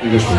I wyszło.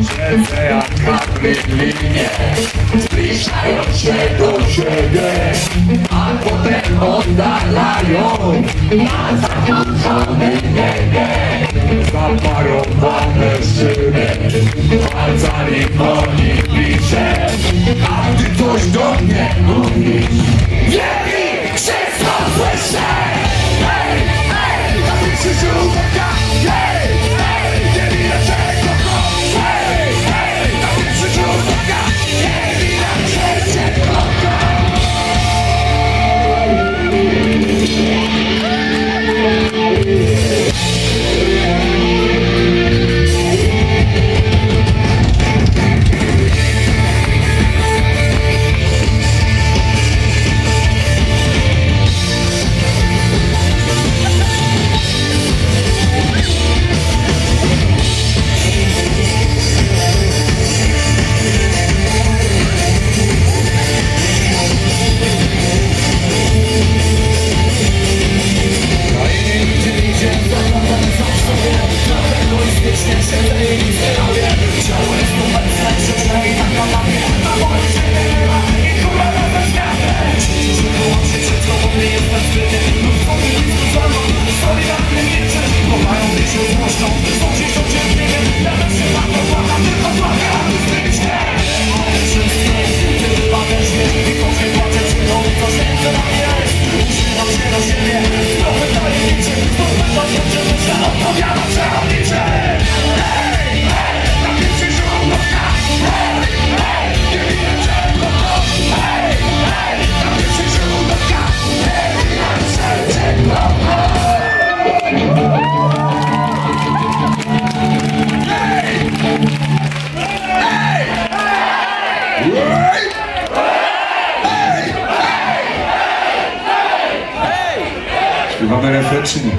Siedzę jak kapry w linie, zbliżając się do siebie, a potem oddalają na zakończonym niebie. Zaparowane szyby, palcami koni pisze, a ty coś do mnie mówisz. Wielki wszystko słyszę! Hej, hej, na tych krzyżówkach, hej, hej, nie widać czego kochać. Hej, hej, na tych krzyżówkach, nie widać czego kochać. Śpiewamy refren czy nie?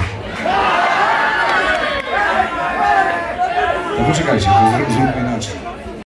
No poczekajcie, to zróbmy inaczej.